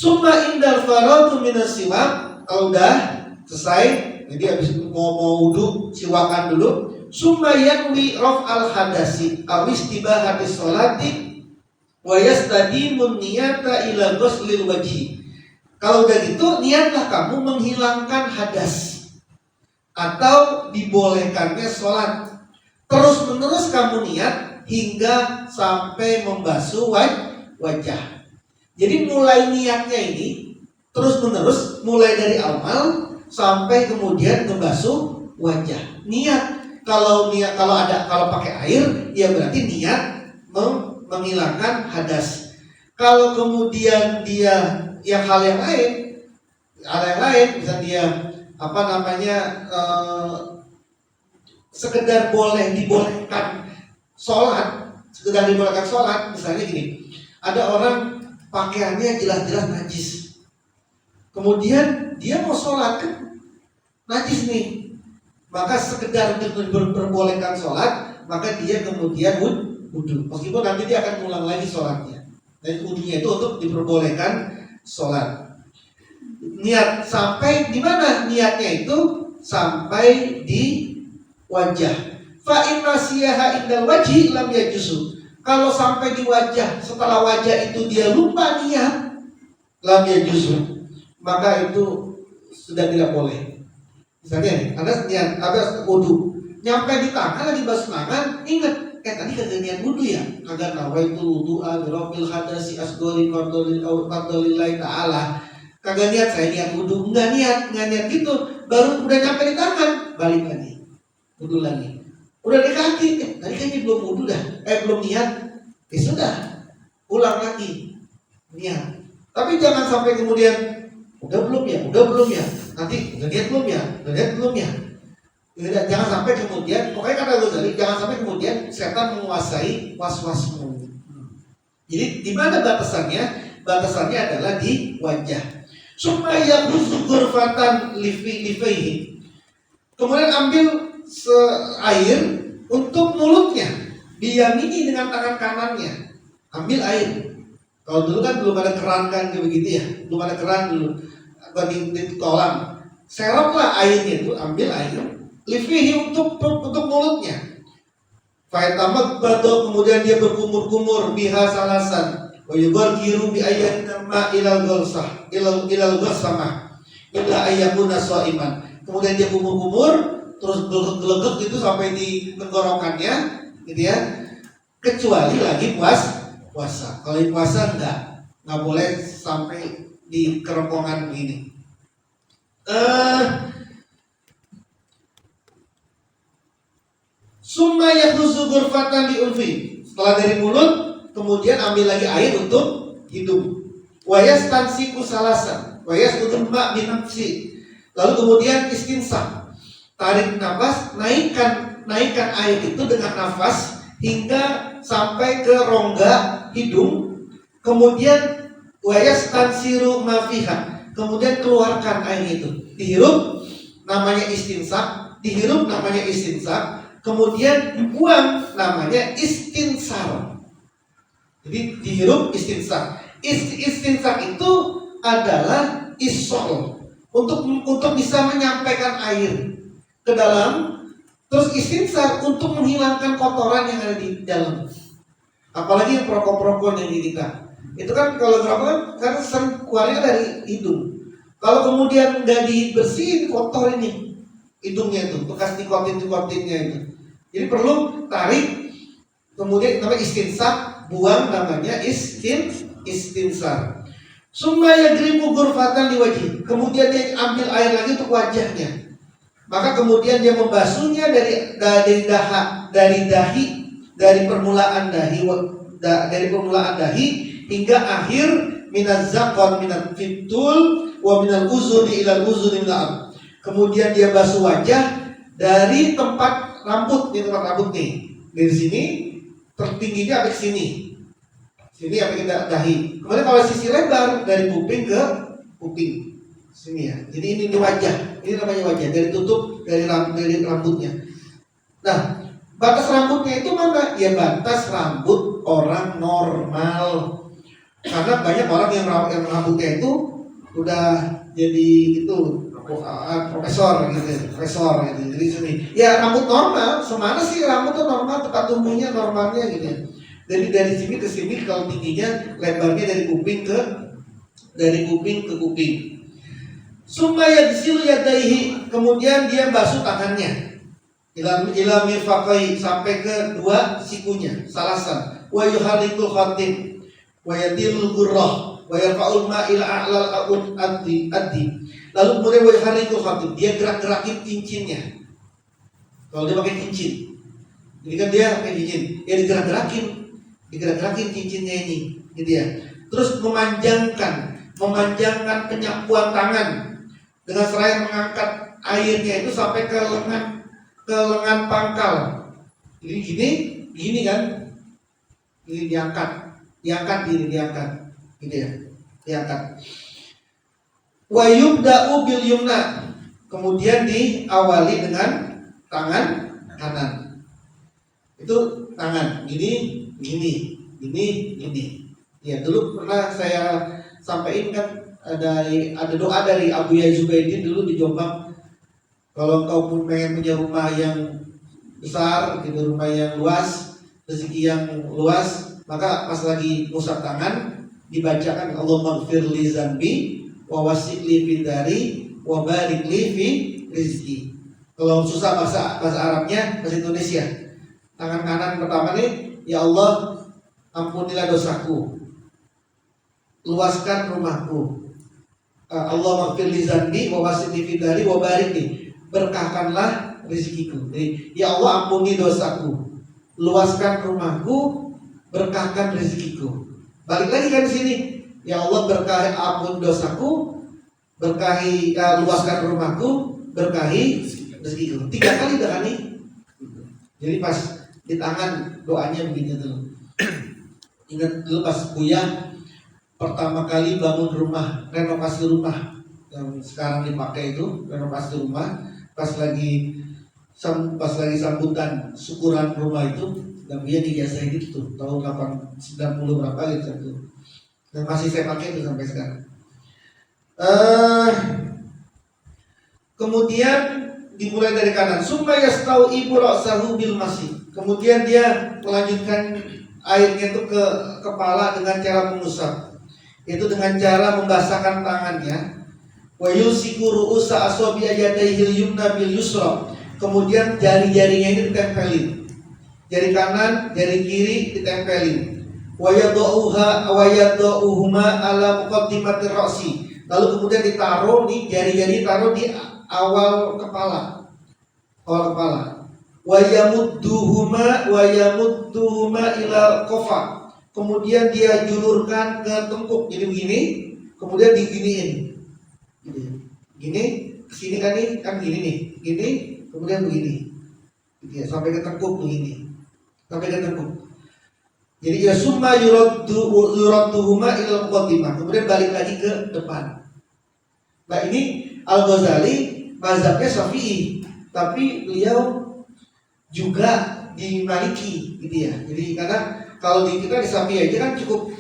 Summa indal faradu minas siwak, kalau udah selesai, jadi habis itu mau wudu, siwakan dulu. Summa yanwi raf'al hadasi aw istibahati sholati wa yastadimun niyata ila ghuslil wajhi. Kalau udah gitu, niatlah kamu menghilangkan hadas atau dibolehkannya sholat. Terus menerus kamu niat hingga sampai membasuh wajah. Jadi mulai niatnya ini terus menerus, mulai dari awal sampai kemudian membasuh wajah. Niat kalau pakai air, ya berarti niat menghilangkan hadas. Kalau kemudian dia hal yang lain, misalnya dia sekedar dibolehkan sholat, misalnya gini, ada orang pakaiannya jelas-jelas najis, kemudian dia mau sholat kan najis nih, maka sekedar untuk diperbolehkan sholat, maka dia kemudian wudu, meskipun nanti dia akan ulang lagi sholatnya. Dan wudunya itu untuk diperbolehkan sholat. Niat sampai di mana? Niatnya itu sampai di wajah. Fa in nasiyaha indal wajhi lam yajuzu. Kalau sampai di wajah, setelah wajah itu dia lupa niat, lam yajuzu, maka itu sudah tidak boleh. Misalnya nih, ada wudu, nyampe di tangan lagi basuh tangan, ingat, tadi kagak niat wudu ya, kagak nawaitu wudu'a birafil hadasi asghari fardholillahi ta'ala, kagak niat saya niat wudu, nggak niat gitu, baru udah nyampe di tangan, balik lagi, wudu lagi, udah di kaki, tadi kayaknya belum wudu dah, belum niat, sudah, ulang lagi, niat. Tapi jangan sampai kemudian udah belum ya, nanti udah niat belum ya. Jangan sampai kemudian, pokoknya kata Ghazali, jangan sampai kemudian setan menguasai was-wasmu. Jadi di mana batasannya? Batasannya adalah di wajah. Supaya ghurfatan lifaihi. Kemudian ambil air untuk mulutnya, diyamini dengan tangan kanannya. Ambil air. Kalau dulu kan belum ada keran kan kayak begitu ya, belum ada keran dulu. Di kolam, seraplah airnya itu, ambil air. Lifihi untuk mulutnya. Fa'itamak bado, kemudian dia berkumur-kumur biha salasan. Wa yugargiru bi ayatin ma ilal ghalsah ilal ghalsamah illa ayyakuna shaiman. Kemudian dia kumur-kumur terus gelegek itu sampai di tenggorokannya gitu ya. Kecuali lagi puasa. Kalau di puasa enggak boleh sampai di kerongkongan begini. Summa yakhruzu ghurfatan li ulfi. Setelah dari mulut, kemudian ambil lagi air untuk hidung. Wa yastansiku salasan, wa yasqutu ma' bi nafsi. Lalu kemudian istinsaq. Tarik nafas, naikkan air itu dengan nafas hingga sampai ke rongga hidung. Kemudian wa yastansiru ma fiha. Kemudian keluarkan air itu. Dihirup namanya istinsaq, kemudian dibuang namanya istinsar. Jadi dihirup istinsar. Istinsar itu adalah isol untuk bisa menyampaikan air ke dalam. Terus istinsar untuk menghilangkan kotoran yang ada di dalam. Apalagi yang perokok-perokok yang di kita. Itu kan kalau perokok kan sering keluarnya dari hidung. Kalau kemudian nggak dibersihin, kotor ini hidungnya itu, bekas nikotinnya itu. Jadi perlu tarik, kemudian namanya istinsar, buang namanya istinsar. Summa yagrimu ghurfatan liwajhi. Kemudian dia ambil air lagi untuk wajahnya. Maka kemudian dia membasuhnya dari permulaan dahi hingga akhir minaz zaqan minal fitul wa minal uzuni ilal uzuni minal. Kemudian dia basuh wajah dari tempat rambut nih. Dari sini tertingginya sampai sini sampai ke dahi. Kemudian kalau sisi lebar dari kuping ke kuping sini ya. Jadi ini wajah. Ini namanya wajah. Dari tutup dari rambutnya. Nah, batas rambutnya itu mana? Ya batas rambut orang normal. Karena banyak orang yang rambutnya itu udah jadi itu profesor gitu. Jadi sini ya rambut normal, semana sih rambut tuh normal, tempat tumbuhnya normalnya gitu. Jadi dari sini ke sini kalau tingginya lebarnya dari kuping ke kuping. Supaya disilu yadaihi, kemudian dia basuh tangannya. Ila mirfaqai, sampai ke dua sikunya, salasan. Wa yuharrikul khatib wa yatilul gurrah wa yarfa'ul ma'il a'lal addi. Lalu kemudian wa yuharrikul khatib, dia gerak-gerakin cincinnya. Kalau dia pakai cincin, jadi kan dia pakai cincin, ya digerak-gerakin cincinnya ini, gitu ya. Terus memanjangkan penyapuan tangan dengan seraya mengangkat airnya itu sampai ke lengan pangkal. Jadi gini kan, ini diangkat gitu ya, diangkat. Wa yubda'u bil yumna, kemudian diawali dengan tangan kanan. Itu tangan gini. Ya dulu pernah saya sampaikan kan ada doa dari Abu Yazzubaidi dulu di Jombang. Kalau engkau pengen punya rumah yang besar, gitu, rumah yang luas, rezeki yang luas, maka pas lagi ngusap tangan dibacakan Allahumma ighfir li dzambi wa wasi' li fid dari wa barik li fi rizqi. Kalau susah bahasa Arabnya, bahasa Indonesia. Tangan kanan pertama nih, ya Allah ampunilah dosaku, luaskan rumahku. Allahumma ighfir li dzambi wa wasi' li fid dari wa barik li, berkahkanlah rezekiku. Jadi, ya Allah ampuni dosaku, luaskan rumahku, berkahkan rezekiku. Balik lagi kan di sini, ya Allah berkahi ampun dosaku, berkahi luaskan rumahku, berkahi rezekiku. 3 kali dah kali. Jadi pas di tangan doanya begini tuh. Ingat dulu pas Buya pertama kali bangun rumah, renovasi rumah yang sekarang dipakai itu, renovasi rumah. Pas lagi sambutan syukuran rumah itu, dan dia dijasahin gitu tahun 90 berapa gitu, dan masih saya pakai itu sampai sekarang. Kemudian dimulai dari kanan, summa yastau ibu ra'sahu bil masih, kemudian dia melanjutkan airnya itu ke kepala dengan cara mengusap, itu dengan cara membasahkan tangannya. Wa yusiku ru'usa asabi yadayhil yumna bil yusra, kemudian jari-jarinya ini ditempelin, jari kanan, jari kiri ditempelin. Wa yadu'uhuma ala muqaddimatir ra'si, lalu kemudian ditaruh nih, jari-jari taruh di awal kepala. Wa yamudduhuma ila qafa, kemudian dia julurkan ke tengkuk, jadi begini, kemudian diginiin. Gini kesini kan nih, kan gini nih, gini kemudian begini, gitu ya, sampai ke tengkuk begini, sampai ke tengkuk. Jadi ya summa yuradduhuma ila muqaddimah, kemudian balik lagi ke depan. Nah ini Al-Ghazali mazhabnya Syafi'i, tapi beliau juga di Maliki, gitu ya. Jadi karena kalau di kita di Syafi'i aja kan cukup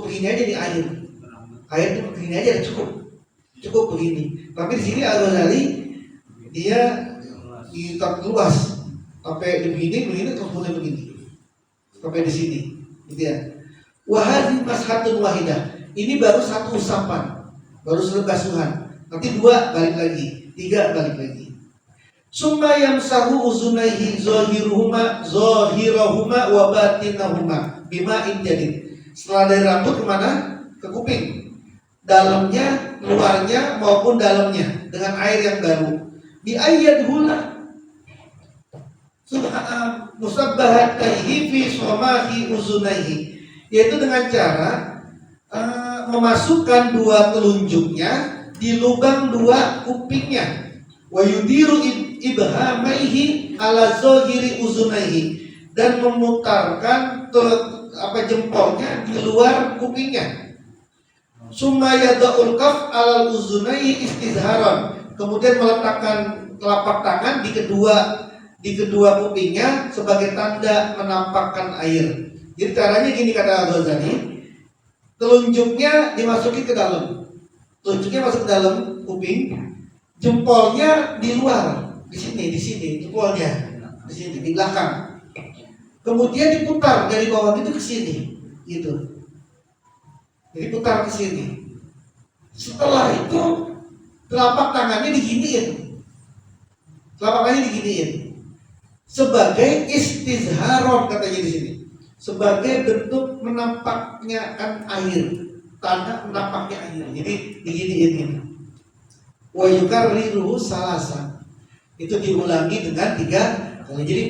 begini aja di air itu begini aja cukup begini. Tapi di sini Al-Ghazali dia ditak luas sampai begini kemudian begini sampai di sini, gitu ya. Wahadi mashatun wahidah, ini baru satu usapan, baru selebasuhan. Nanti 2 balik lagi, 3 balik lagi. Summa yamsahu uzunaihi zahirahuma wa batinahuma bima'in jadid. Setelah dari rambut kemana? Ke kuping, dalamnya, luarnya maupun dalamnya, dengan air yang baru. Bi ayyadhula musabbahataihi fi somahi uzunaihi, yaitu dengan cara memasukkan 2 telunjuknya di lubang 2 kupingnya. Wa yudiru ibhamaihi ala zahiri uzunaihi, dan memutarkan jempolnya di luar kupingnya. Summa yada'ul kaf alal uzunai istizharan, kemudian meletakkan telapak tangan di kedua kupingnya sebagai tanda menampakkan air. Jadi caranya gini kata Al-Ghazali, telunjuknya dimasukin ke dalam, telunjuknya masuk ke dalam kuping, jempolnya di luar, di sini jempolnya, di sini di belakang. Kemudian diputar dari bawah itu ke sini, gitu. Jadi putar ke sini. Setelah itu telapak tangannya diginiin, sebagai istizharon katanya di sini, sebagai bentuk menampaknyakan air, tanda menampaknya air. Jadi diginiin ini. Wa yukarriruhu salasa. Itu diulangi dengan 3 kali. Jadi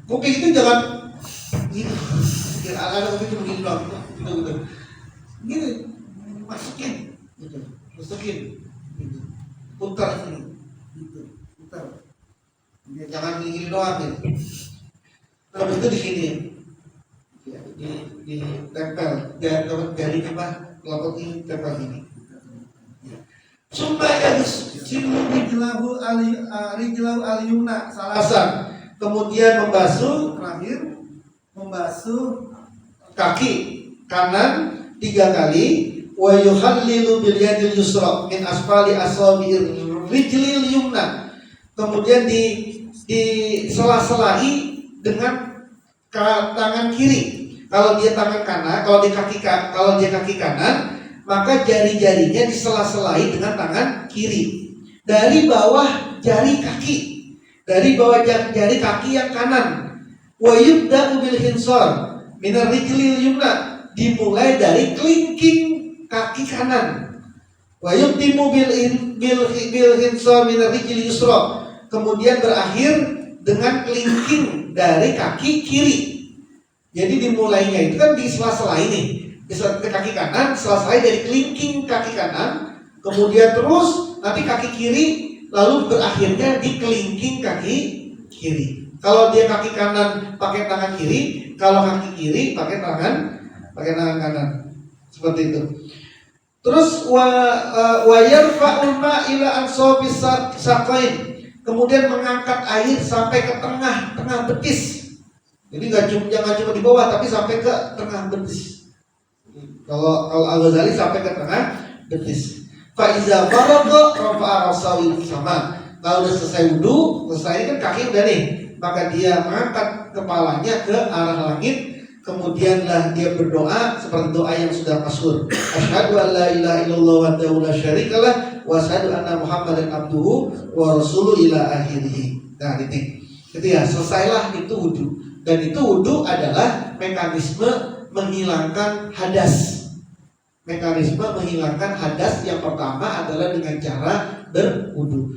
kuping itu jangan gini. Ada kuping itu begini doang, gitu. Gini, masukin, gitu. Masukin, gitu. Putar ini, gitu. Putar. Jangan gini doang, gitu. Terus itu di sini, ya, di tempel, dari apa? Kelopak ini tempel ini. Supaya rijlahu al-yumna salasan. Kemudian membasuh terakhir, membasuh kaki kanan 3 kali. Wa yuhallilu bil yadil yusra min asfali asabi'ir rijlil yumna. Kemudian di sela-selahi dengan tangan kiri. Kalau dia tangan kanan, kalau dia kaki kanan, maka jari-jarinya disela-selahi dengan tangan kiri. Dari bawah jari kaki, dari bawah jari kaki yang kanan. Wa yubda'u bil hinsar minar rijlil yumna. Dimulai dari kelingking kaki kanan. Wa yubtimu bil hinsar minar rijlil yusra. Kemudian berakhir dengan kelingking dari kaki kiri. Jadi dimulainya itu kan di sela-sela ini, di kaki kanan, sela-sela dari kelingking kaki kanan, kemudian terus nanti kaki kiri, lalu berakhirnya di kelingking kaki kiri. Kalau dia kaki kanan pakai tangan kiri, kalau kaki kiri pakai tangan kanan, seperti itu. Terus wa yarfa'ul ma ila ansabis saqain. Kemudian mengangkat air sampai ke tengah betis. Jadi jangan cuma di bawah, tapi sampai ke tengah betis. Kalau Al-Ghazali sampai ke tengah betis. Fa iza faragha rafa'a rasahu sama. Kalau udah selesai wudu, selesai kan kaki udah nih, maka dia mengangkat kepalanya ke arah langit. Kemudianlah dia berdoa seperti doa yang sudah masyhur. Asyhadu an la ilaha illallah wahdahu la syarikalah wa asyhadu anna Muhammadan abduhu wa rasuluhu ila akhirih. Nah, itu ya, selesailah itu wudu. Dan itu wudu adalah mekanisme menghilangkan hadas. Mekanisme menghilangkan hadas yang pertama adalah dengan cara berwudu.